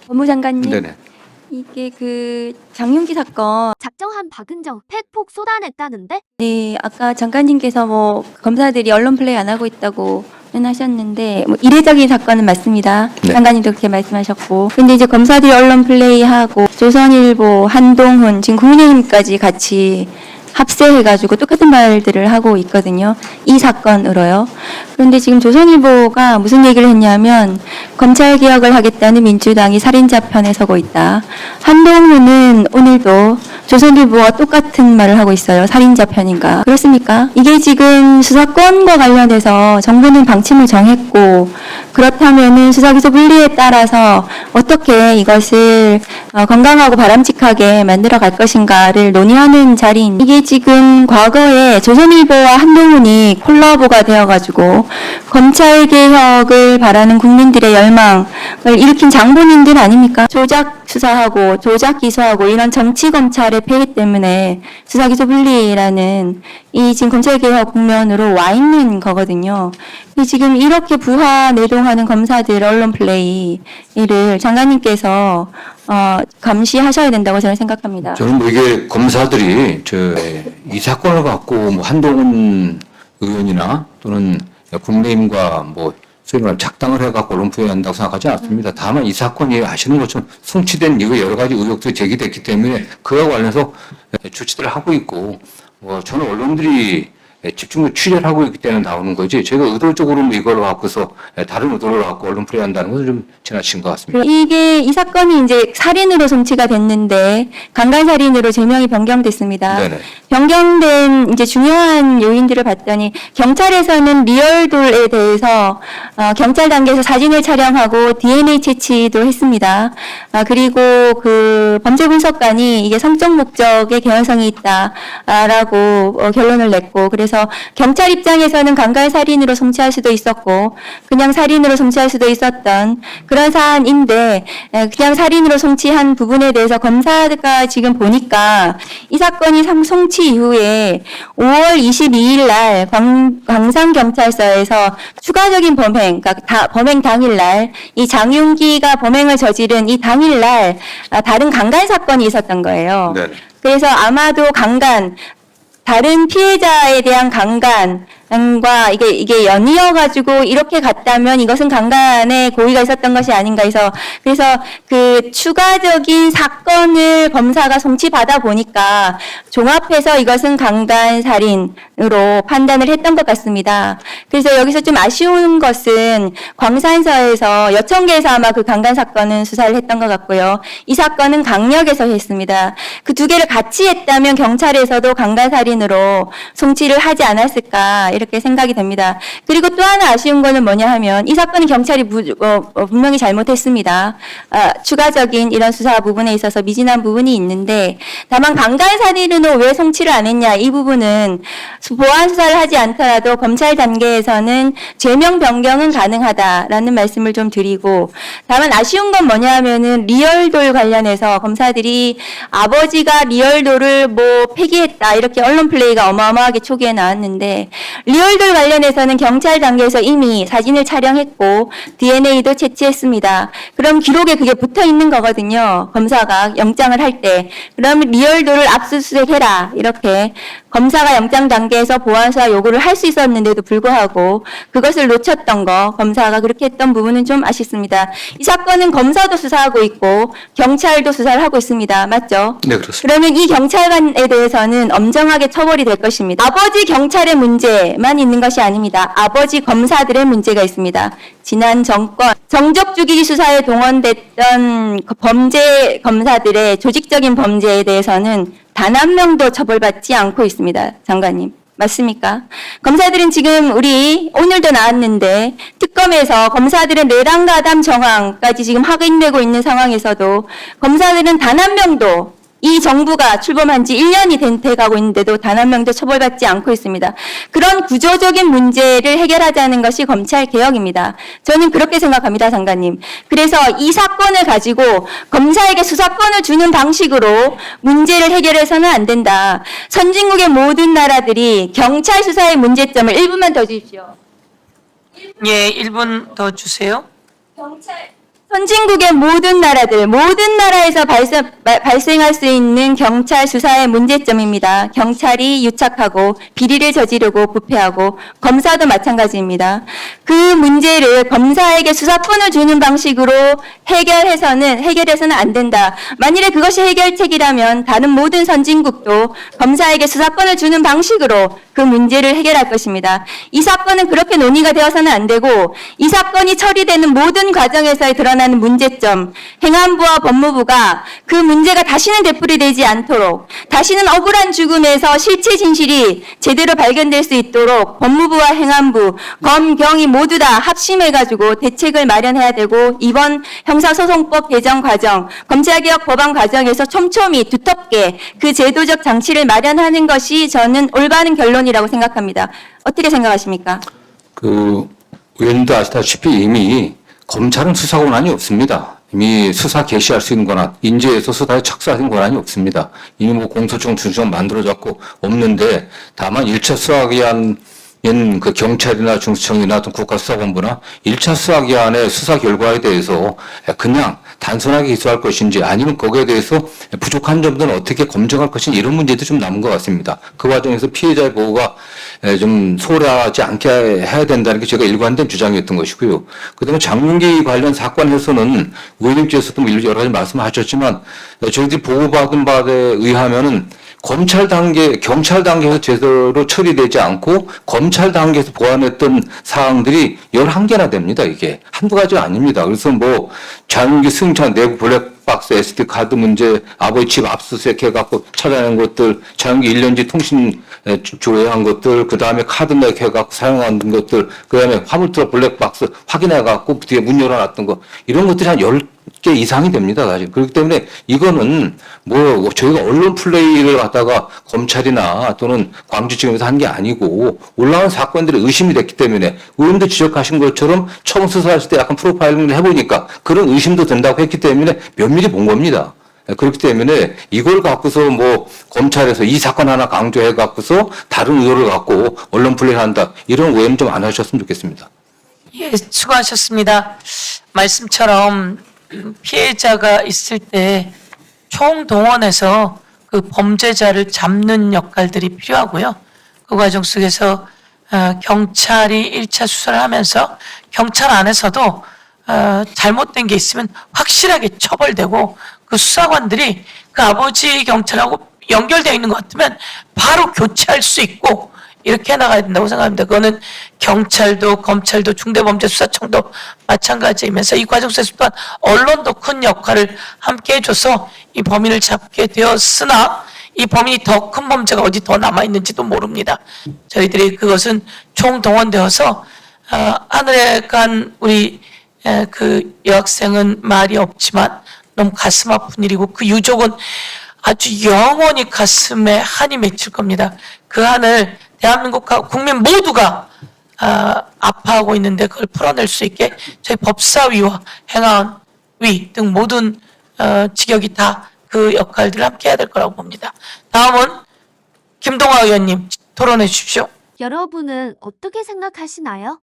법무장관님, 네네. 이게 그 장윤기 사건, 작정한 박은정 팩폭 쏟아냈다는데? 네, 아까 장관님께서 뭐 검사들이 언론 플레이 안 하고 있다고 하셨는데 뭐 이례적인 사건은 맞습니다. 네. 장관님도 그렇게 말씀하셨고, 근데 이제 검사들이 언론 플레이하고 조선일보, 한동훈, 지금 국민의힘까지 같이 합세해가지고 똑같은 말들을 하고 있거든요. 이 사건으로요. 그런데 지금 조선일보가 무슨 얘기를 했냐면 검찰 개혁을 하겠다는 민주당이 살인자 편에 서고 있다. 한동훈은 오늘도 조선일보와 똑같은 말을 하고 있어요. 살인자 편인가. 그렇습니까? 이게 지금 수사권과 관련해서 정부는 방침을 정했고, 그렇다면은 수사기소 분리에 따라서 어떻게 이것을 건강하고 바람직하게 만들어 갈 것인가를 논의하는 자리인, 이게 지금 과거에 조선일보와 한동훈이 콜라보가 되어가지고 검찰 개혁을 바라는 국민들의 열망을 일으킨 장본인들 아닙니까? 조작 수사하고 조작 기소하고 이런 정치 검찰의 폐해 때문에 수사기소 분리라는 이 지금 검찰 개혁 국면으로 와 있는 거거든요. 지금 이렇게 부하 내동하는 검사들 언론 플레이를 장관님께서 감시하셔야 된다고 저는 생각합니다. 저는 뭐 이게 검사들이 이 사건을 갖고 뭐 한동훈 의원이나 또는 국민의힘과 뭐 소위 말하면 작당을 해갖고 언론 플레이한다고 생각하지 않습니다. 다만 이 사건이 아시는 것처럼 성취된 이후 여러 가지 의혹들이 제기됐기 때문에 그와 관련해서 조치들을 하고 있고, 저는 언론들이 집중적으로 취재를 하고 있기 때문에 나오는 거지, 제가 의도적으로 뭐 이걸 갖고서 다른 의도를 갖고 언론 플레이한다는 것은 좀 지나친 것 같습니다. 이게 이 사건이 이제 살인으로 송치가 됐는데 강간살인으로 제명이 변경됐습니다. 네네. 변경된 이제 중요한 요인들을 봤더니 경찰에서는 리얼돌에 대해서 경찰 단계에서 사진을 촬영하고 DNA 채취도 했습니다. 그리고 그 범죄 분석관이 이게 성적 목적의 개연성이 있다라고 결론을 냈고, 그래서 경찰 입장에서는 강간살인으로 송치할 수도 있었고 그냥 살인으로 송치할 수도 있었던 그런 사안인데, 그냥 살인으로 송치한 부분에 대해서 검사가 지금 보니까 이 사건이 송치 이후에 5월 22일 날 광산경찰서에서 추가적인 범행, 그러니까 범행 당일날 이 장윤기가 범행을 저지른 이 당일날 다른 강간 사건이 있었던 거예요. 네. 그래서 아마도 다른 피해자에 대한 강간과 이게 연이어가지고 이렇게 갔다면 이것은 강간의 고의가 있었던 것이 아닌가 해서, 그래서 그 추가적인 사건을 검사가 송치받아 보니까 종합해서 이것은 강간살인으로 판단을 했던 것 같습니다. 그래서 여기서 좀 아쉬운 것은 광산서에서 여청계에서 아마 그 강간 사건은 수사를 했던 것 같고요. 이 사건은 강력에서 했습니다. 그 두 개를 같이 했다면 경찰에서도 강간살인으로 송치를 하지 않았을까 이렇게 생각이 됩니다. 그리고 또 하나 아쉬운 거는 뭐냐 하면 이 사건은 경찰이 분명히 잘못했습니다. 추가적인 이런 수사 부분에 있어서 미진한 부분이 있는데, 다만 강간살인으로 왜 송치를 안 했냐, 이 부분은 보안 수사를 하지 않더라도 검찰 단계에서는 죄명 변경은 가능하다라는 말씀을 좀 드리고, 다만 아쉬운 건 뭐냐 하면은 리얼돌 관련해서 검사들이 아버지가 리얼돌을 뭐 폐기했다 이렇게 언론 플레이가 어마어마하게 초기에 나왔는데, 리얼돌 관련해서는 경찰 단계에서 이미 사진을 촬영했고 DNA도 채취했습니다. 그럼 기록에 그게 붙어 있는 거거든요. 검사가 영장을 할 때. 그럼 리얼돌을 압수수색해라 이렇게 검사가 영장 단계에서 보안수사 요구를 할 수 있었는데도 불구하고 그것을 놓쳤던 거, 검사가 그렇게 했던 부분은 좀 아쉽습니다. 이 사건은 검사도 수사하고 있고 경찰도 수사를 하고 있습니다. 맞죠? 네, 그렇습니다. 그러면 이 경찰관에 대해서는 엄정하게 처벌이 될 것입니다. 아버지 경찰의 문제만 있는 것이 아닙니다. 아버지 검사들의 문제가 있습니다. 지난 정권 정적 죽이기 수사에 동원됐던 범죄 검사들의 조직적인 범죄에 대해서는 단 한 명도 처벌받지 않고 있습니다. 장관님. 맞습니까? 검사들은 지금 오늘도 나왔는데 특검에서 검사들은 내란가담 정황까지 지금 확인되고 있는 상황에서도 검사들은 단 한 명도, 이 정부가 출범한 지 1년이 돼가고 있는데도 단 한 명도 처벌받지 않고 있습니다. 그런 구조적인 문제를 해결하자는 것이 검찰 개혁입니다. 저는 그렇게 생각합니다, 장관님. 그래서 이 사건을 가지고 검사에게 수사권을 주는 방식으로 문제를 해결해서는 안 된다. 선진국의 모든 나라들이 경찰 수사의 문제점을 1분만 더 주십시오. 예, 1분 더 주세요. 선진국의 모든 나라들, 모든 나라에서 발생할 수 있는 경찰 수사의 문제점입니다. 경찰이 유착하고 비리를 저지르고 부패하고 검사도 마찬가지입니다. 그 문제를 검사에게 수사권을 주는 방식으로 해결해서는 안 된다. 만일에 그것이 해결책이라면 다른 모든 선진국도 검사에게 수사권을 주는 방식으로 그 문제를 해결할 것입니다. 이 사건은 그렇게 논의가 되어서는 안 되고 이 사건이 처리되는 모든 과정에서 드러나는 문제점, 행안부와 법무부가 그 문제가 다시는 되풀이되지 않도록 다시는 억울한 죽음에서 실체 진실이 제대로 발견될 수 있도록 법무부와 행안부, 검, 경이 모두 다 합심해가지고 대책을 마련해야 되고 이번 형사소송법 개정 과정, 검찰개혁 법안 과정에서 촘촘히 두텁게 그 제도적 장치를 마련하는 것이 저는 올바른 결론이라고 생각합니다. 어떻게 생각하십니까? 그 의원님도 아시다시피 이미 검찰은 수사 권한이 없습니다. 이미 수사 개시할 수 있는 권한, 인재에서 수사에 착수하는 권한이 없습니다. 이미 뭐 공소청, 준수청 만들어졌고 없는데 다만 1차 수사기한 그 경찰이나 중수청이나 어떤 국가수사본부나 1차 수사기관의 수사 결과에 대해서 그냥 단순하게 기소할 것인지 아니면 거기에 대해서 부족한 점들은 어떻게 검증할 것인지 이런 문제도 좀 남은 것 같습니다. 그 과정에서 피해자의 보호가 좀 소홀하지 않게 해야 된다는 게 제가 일관된 주장이었던 것이고요. 그다음에 장윤기 관련 사건에서는 의원님께서도 여러 가지 말씀하셨지만 저희들이 보고받은 바에 의하면은 검찰 단계, 경찰 단계에서 제대로 처리되지 않고 검찰 단계에서 보완했던 사항들이 11개나 됩니다, 이게. 한두 가지가 아닙니다. 그래서 뭐, 장윤기 승차 내부 블랙박스 SD 카드 문제, 아버지 집 압수수색 해갖고 찾아낸 것들, 장윤기 1년지 통신 조회한 것들, 그 다음에 카드 넥 해갖고 사용한 것들, 그 다음에 화물트럭 블랙박스 확인해갖고 뒤에 문 열어놨던 거, 이런 것들이 한 10개 이상이 됩니다, 사실. 그렇기 때문에 이거는 뭐 저희가 언론 플레이를 갖다가 검찰이나 또는 광주지검에서 한 게 아니고 올라온 사건들이 의심이 됐기 때문에 의원도 지적하신 것처럼 처음 수사했을 때 약간 프로파일링을 해보니까 그런 의심도 된다고 했기 때문에 면밀히 본 겁니다. 그렇기 때문에 이걸 갖고서 뭐 검찰에서 이 사건 하나 강조해 갖고서 다른 의도를 갖고 언론 플레이를 한다. 이런 오해는 좀 안 하셨으면 좋겠습니다. 예, 수고하셨습니다. 말씀처럼 피해자가 있을 때 총동원해서 그 범죄자를 잡는 역할들이 필요하고요. 그 과정 속에서 경찰이 1차 수사를 하면서 경찰 안에서도 잘못된 게 있으면 확실하게 처벌되고 그 수사관들이 그 아버지 경찰하고 연결되어 있는 것 같으면 바로 교체할 수 있고 이렇게 해나가야 된다고 생각합니다. 그거는 경찰도 검찰도 중대범죄수사청도 마찬가지이면서 이 과정 속에서 또한 언론도 큰 역할을 함께 해줘서 이 범인을 잡게 되었으나 이 범인이 더 큰 범죄가 어디 더 남아있는지도 모릅니다. 저희들이 그것은 총동원되어서 하늘에 간 우리 그 여학생은 말이 없지만 너무 가슴 아픈 일이고 그 유족은 아주 영원히 가슴에 한이 맺힐 겁니다. 그 한을 대한민국과 국민 모두가 아파하고 있는데 그걸 풀어낼 수 있게 저희 법사위와 행안위 등 모든 직역이 다 그 역할들을 함께 해야 될 거라고 봅니다. 다음은 김동아 의원님 토론해 주십시오. 여러분은 어떻게 생각하시나요?